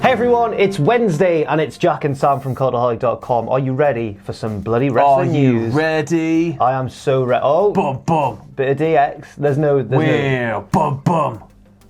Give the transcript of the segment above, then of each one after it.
Hey everyone, it's Wednesday and it's Jack and Sam from Cultaholic.com. Are you ready for some bloody wrestling news? Are you ready? I am so ready. Oh, bum bum. Bit of DX. There's no. Bum bum.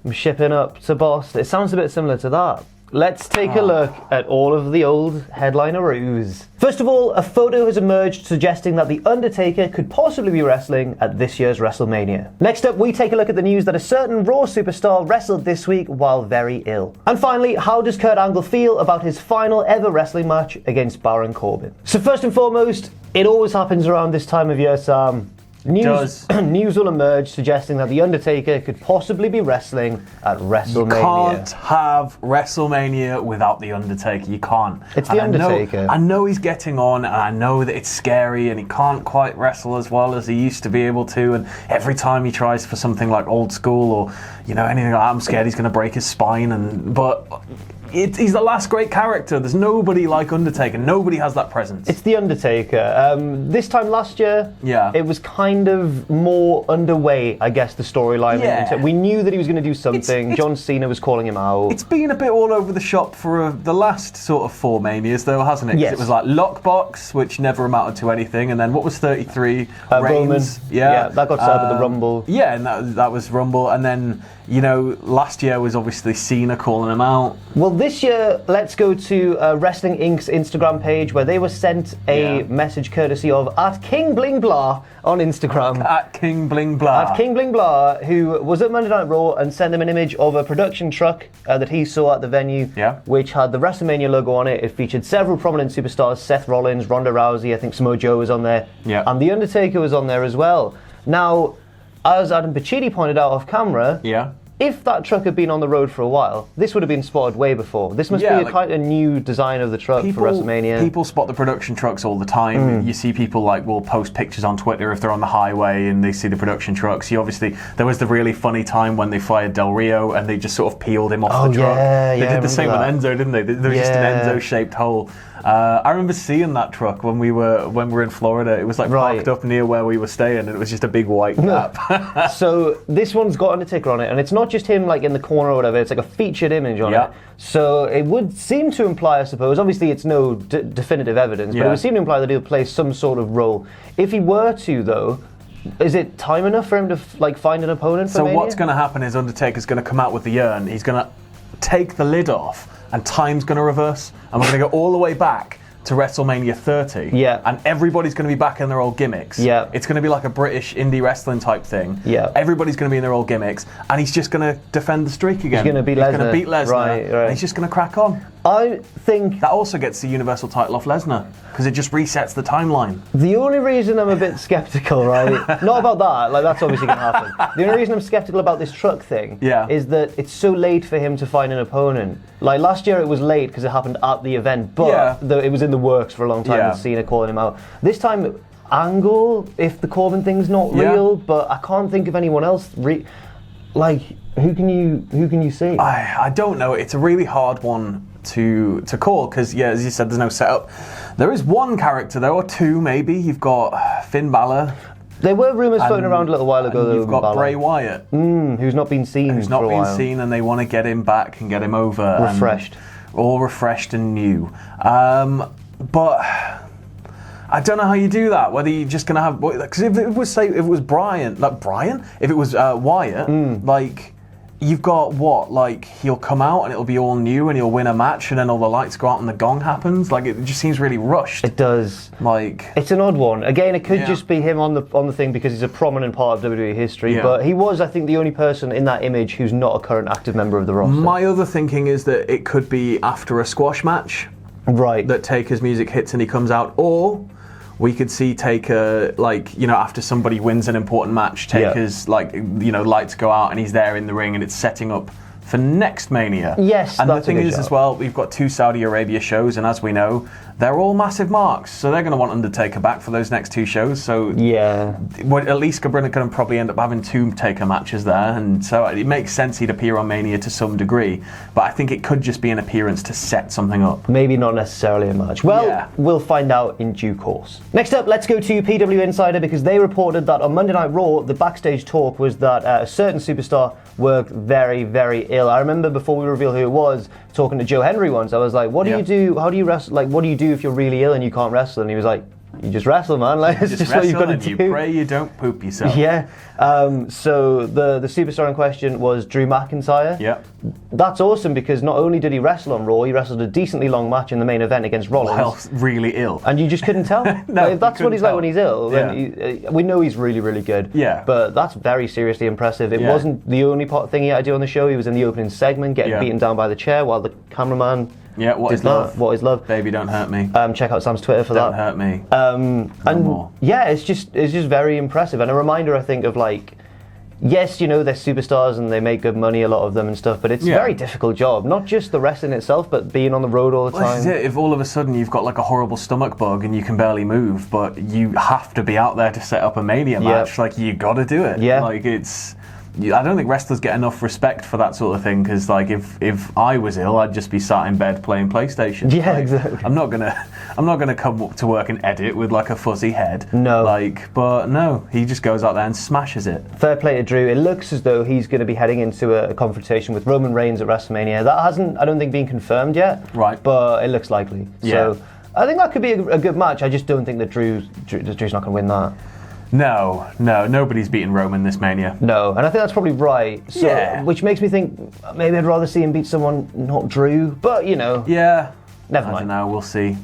I'm shipping up to Boston. It sounds a bit similar to that. Let's take a look at all of the old headliner-oos. First of all, a photo has emerged suggesting that The Undertaker could possibly be wrestling at this year's WrestleMania. Next up, we take a look at the news that a certain Raw superstar wrestled this week while very ill. And finally, how does Kurt Angle feel about his final ever wrestling match against Baron Corbin? So first and foremost, it always happens around this time of year, Sam. News will emerge suggesting that The Undertaker could possibly be wrestling at WrestleMania. You can't have WrestleMania without The Undertaker. You can't. It's The Undertaker. I know he's getting on, and I know that it's scary, and he can't quite wrestle as well as he used to be able to, and every time he tries for something like old school or, you know, anything like that, I'm scared he's going to break his spine, but he's the last great character. There's nobody like Undertaker. Nobody has that presence. It's The Undertaker. This time last year, it was kind of more underway, I guess, the storyline. Yeah. We knew that he was going to do something. John Cena was calling him out. It's been a bit all over the shop for the last sort of 4 Manias, though, hasn't it? Yes. It was like Lockbox, which never amounted to anything, and then what was 33? Roman. Reigns. Yeah, that got set up at the Rumble. Yeah, and that was Rumble, and then, you know, last year was obviously Cena calling him out. Well, this year, let's go to Wrestling Inc.'s Instagram page, where they were sent a message courtesy of @KingBlingBlah on Instagram. @KingBlingBlah. @KingBlingBlah, who was at Monday Night Raw and sent them an image of a production truck that he saw at the venue, which had the WrestleMania logo on it. It featured several prominent superstars: Seth Rollins, Ronda Rousey, I think Samoa Joe was on there, and The Undertaker was on there as well. Now, as Adam Pacitti pointed out off camera, if that truck had been on the road for a while, this would have been spotted way before. This must be a kind of new design of the truck for WrestleMania. People spot the production trucks all the time. You see people will post pictures on Twitter if they're on the highway and they see the production trucks. There was the really funny time when they fired Del Rio and they just sort of peeled him off the truck. They did the same with Enzo, didn't they? There was just an Enzo-shaped hole. I remember seeing that truck when we were in Florida. It was parked up near where we were staying, and it was just a big white cap. So this one's got Undertaker on it, and it's not just him in the corner or whatever. It's like a featured image on it. So it would seem to imply, I suppose, obviously it's no definitive evidence, but it would seem to imply that he'll play some sort of role. If he were to, though, is it time enough for him to find an opponent for Mania? So what's going to happen is Undertaker's going to come out with the urn. He's going to take the lid off, and time's going to reverse, and we're going to go all the way back to WrestleMania 30. And everybody's going to be back in their old gimmicks. It's going to be like a British indie wrestling type thing. Everybody's going to be in their old gimmicks, and he's just going to defend the streak again. He's going to beat Lesnar. Right. And he's just going to crack on. I think that also gets the Universal title off Lesnar, because it just resets the timeline. The only reason I'm a bit skeptical, right? Not about that, that's obviously going to happen. The only reason I'm skeptical about this truck thing is that it's so late for him to find an opponent. Last year it was late because it happened at the event, but it was in the works for a long time with Cena calling him out. This time, Angle, if the Corbin thing's not real, but I can't think of anyone else. Who can you see? I don't know. It's a really hard one to call because, as you said, there's no setup. There is one character, though, or two maybe. You've got Finn Balor. There were rumours floating around a little while ago. You've got Bray Wyatt, who's not been seen. And they want to get him back and get him over refreshed, all refreshed and new. But I don't know how you do that. Whether you're just gonna have, because if it was Wyatt, you've got he'll come out and it'll be all new and he'll win a match and then all the lights go out and the gong happens. It just seems really rushed. It does. It's an odd one. Again, it could just be him on the thing because he's a prominent part of WWE history. But he was, I think, the only person in that image who's not a current active member of the roster. My other thinking is that it could be after a squash match. Right. That Taker's music hits and he comes out, or we could see Taker, after somebody wins an important match, Taker's, lights go out and he's there in the ring and it's setting up for next Mania. Yes, and the thing is as well, we've got 2 Saudi Arabia shows, and as we know, they're all massive marks, so they're going to want Undertaker back for those next 2 shows. So yeah, at least Cabrini can probably end up having 2 Taker matches there, and so it makes sense he'd appear on Mania to some degree. But I think it could just be an appearance to set something up. Maybe not necessarily a match. Well, we'll find out in due course. Next up, let's go to PW Insider, because they reported that on Monday Night Raw, the backstage talk was that a certain superstar worked very, very ill. I remember before we reveal who it was, talking to Joe Henry once, I was like, what do you do? How do you wrestle? Like, what do you do if you're really ill and you can't wrestle? And he was like, you just wrestle, man. Like, it's just what you've got to do. You pray you don't poop yourself. Yeah. So the superstar in question was Drew McIntyre. Yeah. That's awesome, because not only did he wrestle on Raw, he wrestled a decently long match in the main event against Rollins. Well, really ill. And you just couldn't tell. No, like, if that's what he's like when he's ill, Yeah. then we know he's really, really good. Yeah. But that's very seriously impressive. It wasn't the only thing he had to do on the show. He was in the opening segment, getting beaten down by the chair while the cameraman... Yeah, what is love? What is love? Baby, don't hurt me. Check out Sam's Twitter for that. Don't hurt me. And more. yeah, it's just very impressive, and a reminder, I think, of like, yes, you know, they're superstars and they make good money, a lot of them and stuff, but it's a very difficult job. Not just the wrestling itself, but being on the road all the time. This is it. If all of a sudden you've got like a horrible stomach bug and you can barely move, but you have to be out there to set up a Mania match, like, you got to do it. Yeah. Like, I don't think wrestlers get enough respect for that sort of thing, because like if I was ill, I'd just be sat in bed playing PlayStation. Yeah, like, exactly. I'm not gonna come to work and edit with like a fuzzy head. No. But no, he just goes out there and smashes it. Fair play to Drew. It looks as though he's going to be heading into a confrontation with Roman Reigns at WrestleMania. That hasn't, I don't think, been confirmed yet. Right. But it looks likely. Yeah. So I think that could be a good match. I just don't think that Drew's not going to win that. No, nobody's beaten Roman this Mania. No, and I think that's probably right. So, Yeah. Which makes me think maybe I'd rather see him beat someone not Drew, but you know. Yeah. Never I mind. don't know, we'll see.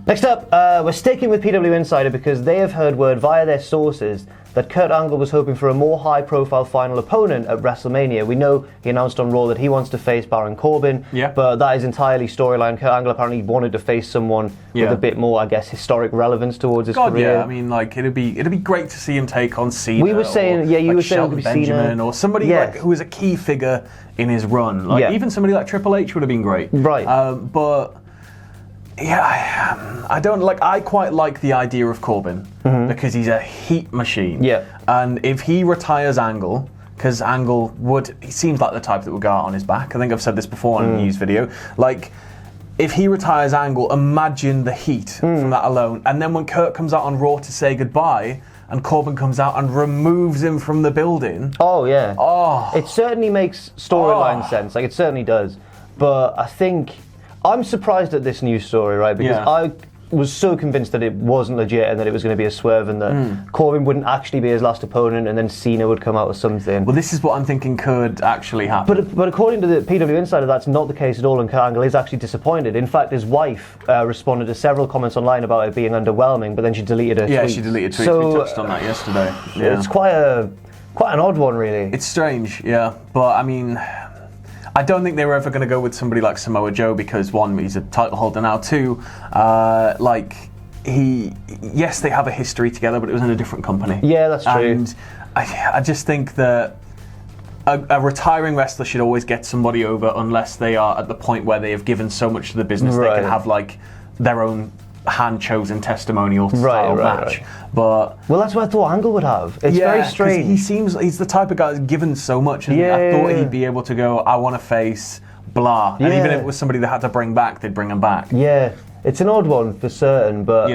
Next up, we're sticking with PW Insider, because they have heard word via their sources that Kurt Angle was hoping for a more high-profile final opponent at WrestleMania. We know he announced on Raw that he wants to face Baron Corbin, but that is entirely storyline. Kurt Angle apparently wanted to face someone with a bit more, I guess, historic relevance towards his career. Yeah, I mean, like, it'd be great to see him take on Cena. We were saying, you were saying Shelton it could be Benjamin, Cena. or somebody like who was a key figure in his run. Like, even somebody like Triple H would have been great. Right. But yeah, I don't like. I quite like the idea of Corbin because he's a heat machine. Yeah. And if he retires Angle, because Angle he seems like the type that would go out on his back. I think I've said this before on a news video. Like, if he retires Angle, imagine the heat from that alone. And then when Kurt comes out on Raw to say goodbye, and Corbin comes out and removes him from the building. Oh yeah. Oh. It certainly makes storyline sense. Like, it certainly does. But I think I'm surprised at this news story, right? Because I was so convinced that it wasn't legit and that it was going to be a swerve and that Corbin wouldn't actually be his last opponent and then Cena would come out with something. Well, this is what I'm thinking could actually happen. But according to the PW Insider, that's not the case at all, and Kurt Angle is actually disappointed. In fact, his wife responded to several comments online about it being underwhelming, but then she deleted her tweet. Yeah, she deleted tweets. So, we touched on that yesterday. Yeah. It's quite an odd one, really. It's strange, yeah. But, I mean, I don't think they were ever going to go with somebody like Samoa Joe because, one, he's a title holder now. Two, yes, they have a history together, but it was in a different company. Yeah, that's true. And I just think that a retiring wrestler should always get somebody over unless they are at the point where they have given so much to the business they can have like their own hand-chosen testimonial style match. But that's what I thought Angle would have. It's very strange. He's the type of guy that's given so much, and I thought he'd be able to go, I want to face blah. And even if it was somebody they had to bring back, they'd bring him back. Yeah. It's an odd one for certain, but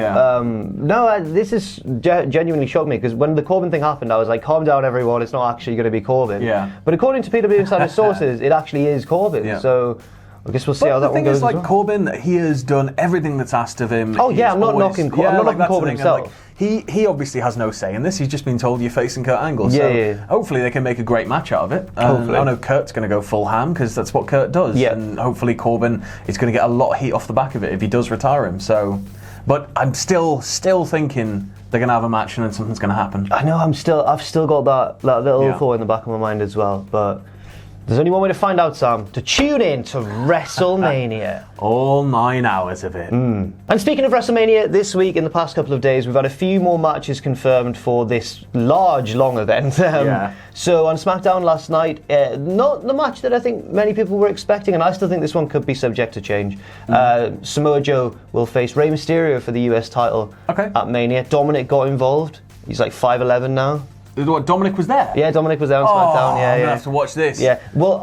this is genuinely shocked me because when the Corbin thing happened, I was like, calm down everyone, it's not actually going to be Corbin. Yeah. But according to PW Insider sources, it actually is Corbin. Yeah. So I guess we'll see how that one goes. The thing is, like, Corbin, he has done everything that's asked of him. Oh yeah, I'm not knocking Corbin himself. Like, he obviously has no say in this. He's just been told you're facing Kurt Angle. So hopefully they can make a great match out of it. I know Kurt's going to go full ham because that's what Kurt does. Yeah. And hopefully Corbin is going to get a lot of heat off the back of it if he does retire him. So, but I'm still thinking they're going to have a match and then something's going to happen. I know. I've still got that little thought in the back of my mind as well. But There's only one way to find out, Sam. To tune in to WrestleMania. All 9 hours of it. And speaking of WrestleMania, this week, in the past couple of days, we've had a few more matches confirmed for this long event. So on SmackDown last night, not the match that I think many people were expecting, and I still think this one could be subject to change. Samoa Joe will face Rey Mysterio for the US title at Mania. Dominic got involved. He's like 5'11" now. What, Dominic was there? Yeah, Dominic was there on SmackDown. I'm gonna have to watch this. Yeah. Well,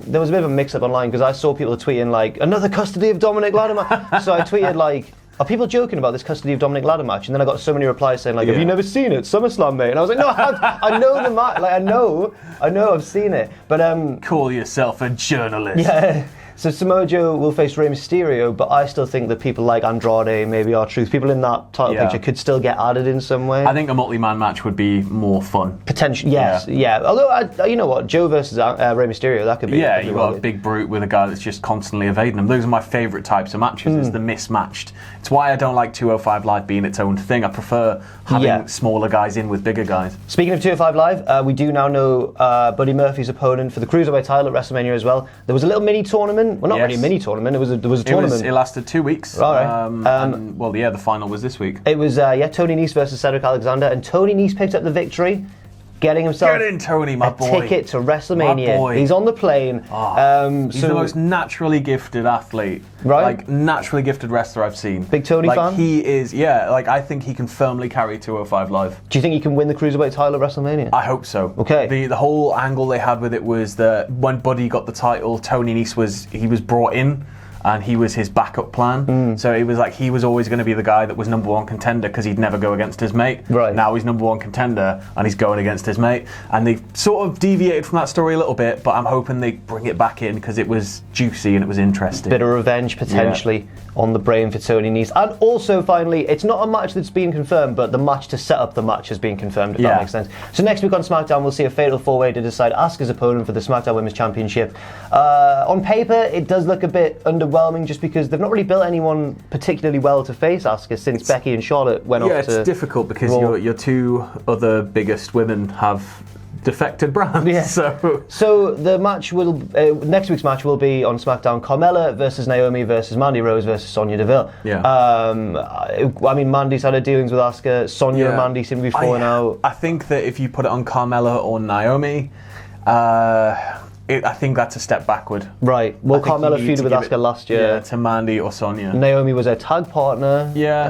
there was a bit of a mix-up online because I saw people tweeting like, another custody of Dominic ladder match. So I tweeted like, are people joking about this custody of Dominic ladder match? And then I got so many replies saying like, have you never seen it? SummerSlam, mate. And I was like, no, I know the match. Like, I know, I've seen it. But call yourself a journalist. Yeah. So Samoa Joe will face Rey Mysterio, but I still think that people like Andrade, maybe R-Truth, people in that title picture could still get added in some way. I think a multi-man match would be more fun. Potentially, yes, yeah. Although, you know what, Joe versus Rey Mysterio, that could be. Yeah, you've got a big brute with a guy that's just constantly evading them. Those are my favourite types of matches, is the mismatched. It's why I don't like 205 Live being its own thing. I prefer having smaller guys in with bigger guys. Speaking of 205 Live, we do now know Buddy Murphy's opponent for the Cruiserweight title at WrestleMania as well. There was a little mini tournament. Well, not really a mini tournament. There was a tournament. It lasted 2 weeks. All right. The final was this week. It was Tony Nese versus Cedric Alexander, and Tony Nese picked up the victory, getting himself a ticket to WrestleMania. My boy. He's on the plane. He's the most naturally gifted athlete, like naturally gifted wrestler I've seen. Big Tony fan? He is, I think he can firmly carry 205 Live. Do you think he can win the Cruiserweight title at WrestleMania? I hope so. Okay. The whole angle they had with it was that when Buddy got the title, Tony Nese was brought in, and he was his backup plan. So it was like he was always going to be the guy that was number one contender because he'd never go against his mate. Right. Now he's number one contender and he's going against his mate. And they've sort of deviated from that story a little bit, but I'm hoping they bring it back in because it was juicy and it was interesting. Bit of revenge potentially on the brain for Tony Nese. And also, finally, it's not a match that's been confirmed, but the match to set up the match has been confirmed, if that makes sense. So next week on SmackDown, we'll see a fatal four-way to decide Asuka's opponent for the SmackDown Women's Championship. On paper, it does look a bit underwhelming just because they've not really built anyone particularly well to face Asuka since Becky and Charlotte went off to... Yeah, it's difficult because your two other biggest women have defected brands. Yeah. So the match will next week's match will be on SmackDown: Carmella versus Naomi versus Mandy Rose versus Sonya Deville. Yeah. I mean, Mandy's had her dealings with Asuka. Sonya and Mandy seem to be falling out. I think that if you put it on Carmella or Naomi, I think that's a step backward. Right. Well, Carmella feuded with Asuka last year. Yeah, to Mandy or Sonya. Naomi was her tag partner. Yeah.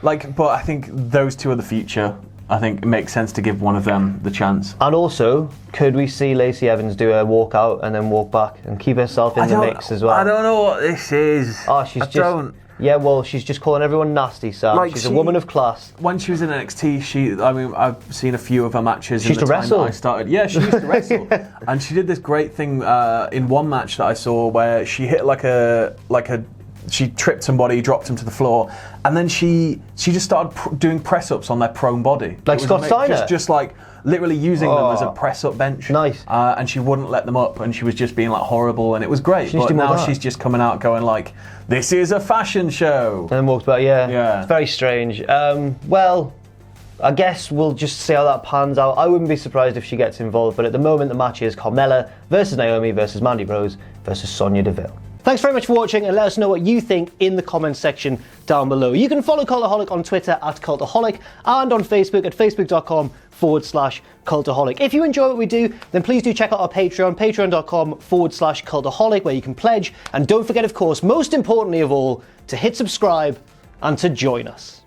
But I think those two are the future. I think it makes sense to give one of them the chance. And also, could we see Lacey Evans do a walk out and then walk back and keep herself in the mix as well? I don't know what this is. Yeah, well, she's just calling everyone nasty, Sam. She's a woman of class. When she was in NXT, I've seen a few of her matches. She used to wrestle. I started. Yeah, she used to wrestle, and she did this great thing in one match that I saw where she hit she tripped somebody, dropped him to the floor, and then she just started doing press ups on their prone body, like Scott Steiner, just like literally using them as a press up bench. Nice. And she wouldn't let them up, and she was just being like horrible, and it was great. But now she's just coming out going like, "This is a fashion show," and then walks back. Yeah. It's very strange. Well, I guess we'll just see how that pans out. I wouldn't be surprised if she gets involved, but at the moment the match is Carmella versus Naomi versus Mandy Rose versus Sonya Deville. Thanks very much for watching, and let us know what you think in the comments section down below. You can follow Cultaholic on Twitter @Cultaholic and on Facebook at facebook.com/Cultaholic. If you enjoy what we do, then please do check out our Patreon, patreon.com/Cultaholic, where you can pledge. And don't forget, of course, most importantly of all, to hit subscribe and to join us.